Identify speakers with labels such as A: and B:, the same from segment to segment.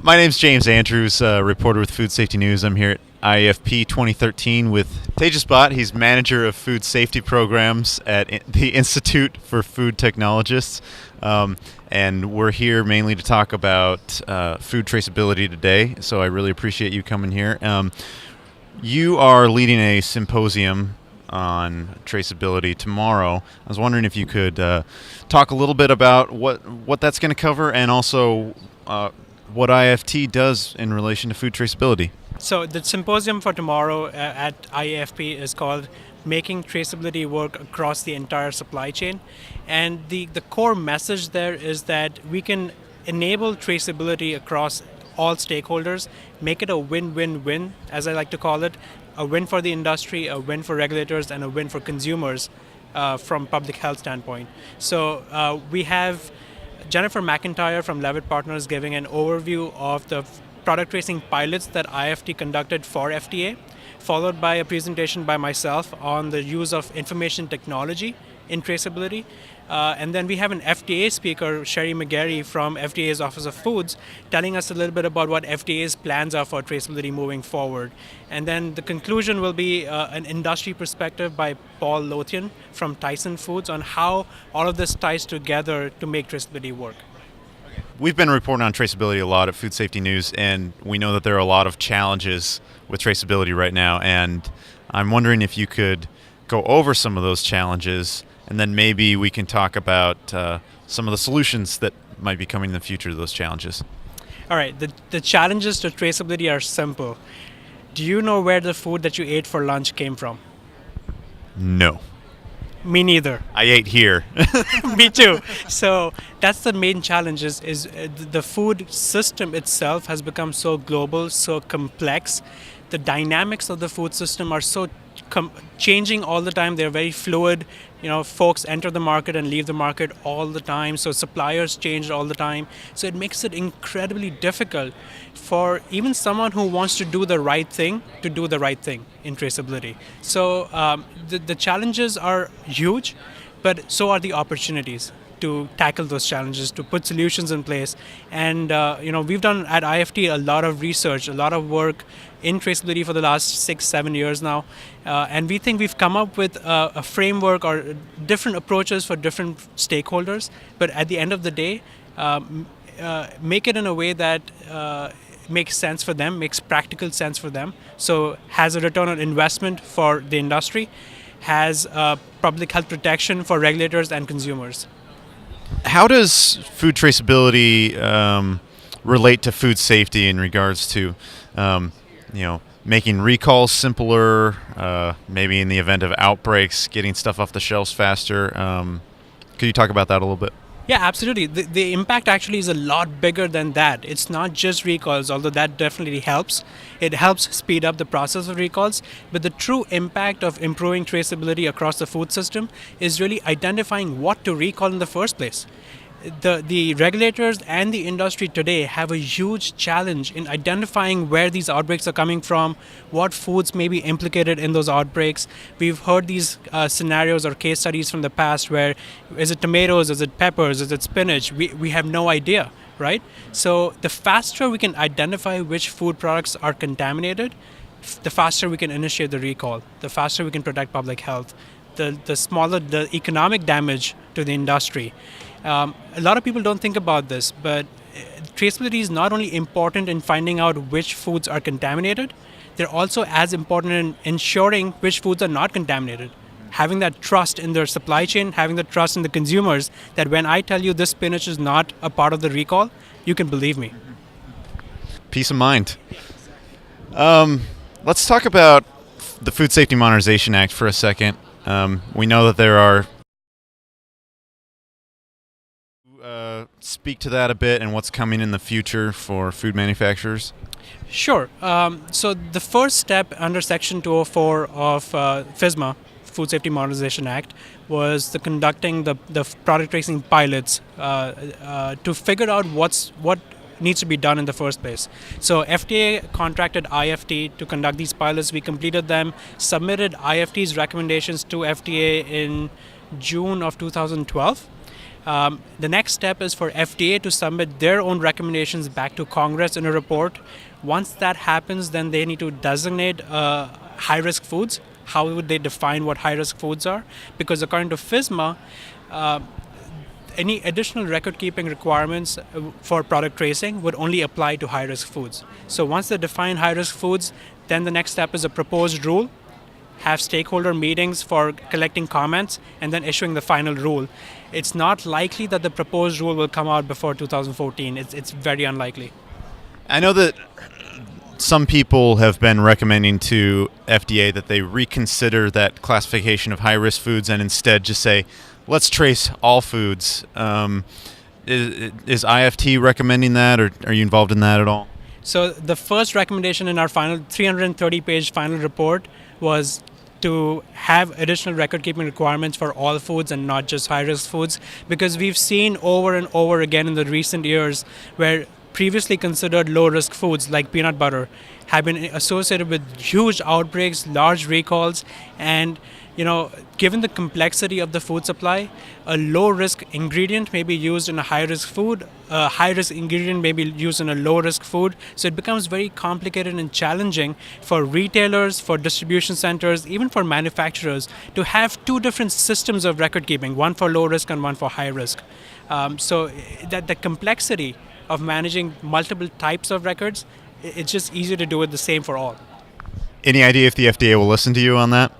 A: My name's James Andrews, reporter with Food Safety News. I'm here at IAFP 2013 with Tejas Bhatt. He's manager of food safety programs at the Institute for Food Technologists. And we're here mainly to talk about food traceability today, so I really appreciate you coming here. You are leading a symposium on traceability tomorrow. I was wondering if you could talk a little bit about what that's going to cover, and also what IFT does in relation to food traceability.
B: So the symposium for tomorrow at IAFP is called Making Traceability Work Across the Entire Supply Chain. And the core message there is that we can enable traceability across all stakeholders, make it a win-win-win, as I like to call it, a win for the industry, a win for regulators, and a win for consumers from public health standpoint. So we have Jennifer McIntyre from Levitt Partners giving an overview of the product tracing pilots that IFT conducted for FDA, followed by a presentation by myself on the use of information technology in traceability. And then we have an FDA speaker, Sherry McGarry from FDA's Office of Foods, telling us a little bit about what FDA's plans are for traceability moving forward. And then the conclusion will be an industry perspective by Paul Lothian from Tyson Foods on how all of this ties together to make traceability work.
A: We've been reporting on traceability a lot at Food Safety News, and we know that there are a lot of challenges with traceability right now. And I'm wondering if you could go over some of those challenges, and then maybe we can talk about some of the solutions that might be coming in the future to those challenges.
B: All right, the challenges to traceability are simple. Do you know where the food that you ate for lunch came from?
A: No.
B: Me neither.
A: I ate here.
B: Me too. So that's the main challenge is the food system itself has become so global, so complex. The dynamics of the food system are so changing all the time. They're very fluid. Folks enter the market and leave the market all the time. So suppliers change all the time. So it makes it incredibly difficult for even someone who wants to do the right thing to do the right thing in traceability. So the challenges are huge, but so are the opportunities to tackle those challenges, to put solutions in place. And we've done at IFT a lot of research, a lot of work in traceability for the last 6-7 years now. And we think we've come up with a framework or different approaches for different stakeholders. But at the end of the day, make it in a way that makes sense for them, makes practical sense for them. So has a return on investment for the industry, has public health protection for regulators and consumers.
A: How does food traceability relate to food safety in regards to, making recalls simpler, maybe in the event of outbreaks, getting stuff off the shelves faster? Could you talk about that a little bit?
B: Yeah, absolutely. The impact actually is a lot bigger than that. It's not just recalls, although that definitely helps. It helps speed up the process of recalls. But the true impact of improving traceability across the food system is really identifying what to recall in the first place. The regulators and the industry today have a huge challenge in identifying where these outbreaks are coming from, what foods may be implicated in those outbreaks. We've heard these scenarios or case studies from the past where, is it tomatoes, is it peppers, is it spinach? We have no idea, right? So the faster we can identify which food products are contaminated, the faster we can initiate the recall, the faster we can protect public health, the smaller the economic damage to the industry. A lot of people don't think about this, but traceability is not only important in finding out which foods are contaminated, they're also as important in ensuring which foods are not contaminated. Having that trust in their supply chain, having the trust in the consumers that when I tell you this spinach is not a part of the recall, you can believe me.
A: Peace of mind. Let's talk about the Food Safety Modernization Act for a second. We know that there are speak to that a bit and what's coming in the future for food manufacturers.
B: Sure. So the first step under Section 204 of FSMA, Food Safety Modernization Act, was conducting the product tracing pilots to figure out what needs to be done in the first place. So FDA contracted IFT to conduct these pilots. We completed them, submitted IFT's recommendations to FDA in June of 2012. The next step is for FDA to submit their own recommendations back to Congress in a report. Once that happens, then they need to designate high-risk foods. How would they define what high-risk foods are? Because according to FSMA, any additional record-keeping requirements for product tracing would only apply to high-risk foods. So once they define high-risk foods, then the next step is a proposed rule, have stakeholder meetings for collecting comments, and then issuing the final rule. It's not likely that the proposed rule will come out before 2014. It's very unlikely.
A: I know that some people have been recommending to FDA that they reconsider that classification of high-risk foods and instead just say, let's trace all foods. Is IFT recommending that, or are you involved in that at all?
B: So the first recommendation in our final 330-page final report was to have additional record-keeping requirements for all foods and not just high-risk foods, because we've seen over and over again in the recent years where previously considered low-risk foods like peanut butter have been associated with huge outbreaks, large recalls, and given the complexity of the food supply, a low-risk ingredient may be used in a high-risk food, a high-risk ingredient may be used in a low-risk food, so it becomes very complicated and challenging for retailers, for distribution centers, even for manufacturers to have two different systems of record-keeping, one for low-risk and one for high-risk. So that the complexity of managing multiple types of records, it's just easier to do it the same for all.
A: Any idea if the FDA will listen to you on that?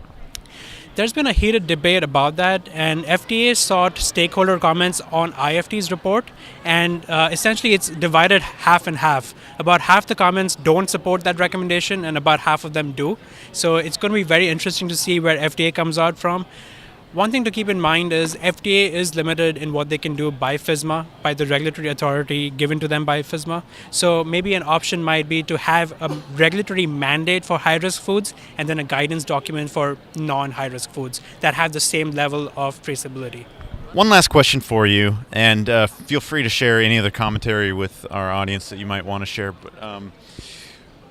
B: There's been a heated debate about that, and FDA sought stakeholder comments on IFT's report, and essentially it's divided half and half. About half the comments don't support that recommendation, and about half of them do. So it's going to be very interesting to see where FDA comes out from. One thing to keep in mind is FDA is limited in what they can do by FSMA, by the regulatory authority given to them by FSMA. So maybe an option might be to have a regulatory mandate for high-risk foods and then a guidance document for non-high-risk foods that have the same level of traceability.
A: One last question for you, and feel free to share any other commentary with our audience that you might want to share. But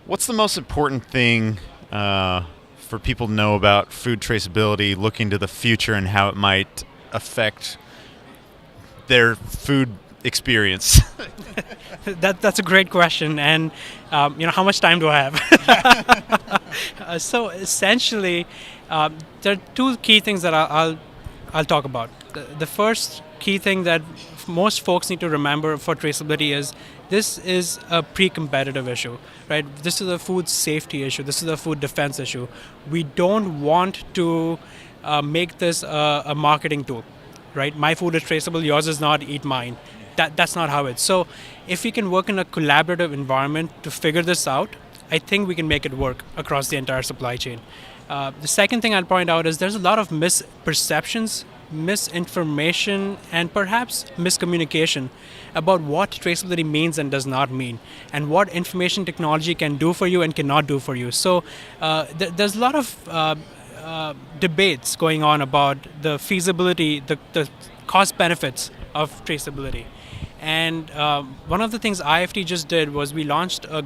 A: what's the most important thing for people to know about food traceability, looking to the future and how it might affect their food experience?
B: That's a great question, and how much time do I have? So essentially, there are two key things that I'll talk about. The first key thing that most folks need to remember for traceability is this is a pre-competitive issue, right? This is a food safety issue. This is a food defense issue. We don't want to make this a marketing tool, right? My food is traceable, yours is not, eat mine. That's not how it's. So if we can work in a collaborative environment to figure this out, I think we can make it work across the entire supply chain. The second thing I'll point out is there's a lot of misperceptions, misinformation, and perhaps miscommunication about what traceability means and does not mean, and what information technology can do for you and cannot do for you. So there's a lot of debates going on about the feasibility, the cost benefits of traceability. And one of the things IFT just did was we launched a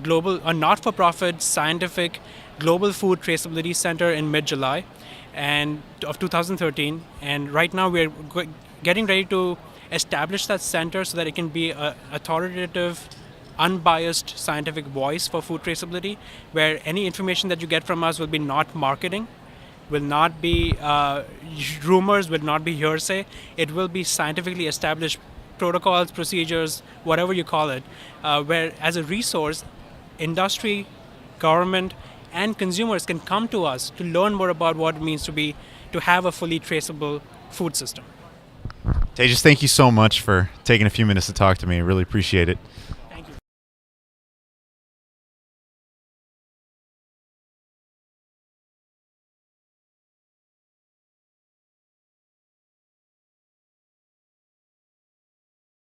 B: not-for-profit scientific global food traceability center in mid-July of 2013, and right now we're getting ready to establish that center so that it can be an authoritative, unbiased scientific voice for food traceability, where any information that you get from us will be not marketing, will not be rumors, will not be hearsay. It will be scientifically established protocols, procedures, whatever you call it, where as a resource, industry, government, and consumers can come to us to learn more about what it means to have a fully traceable food system.
A: Tejas, thank you so much for taking a few minutes to talk to me. I really appreciate it.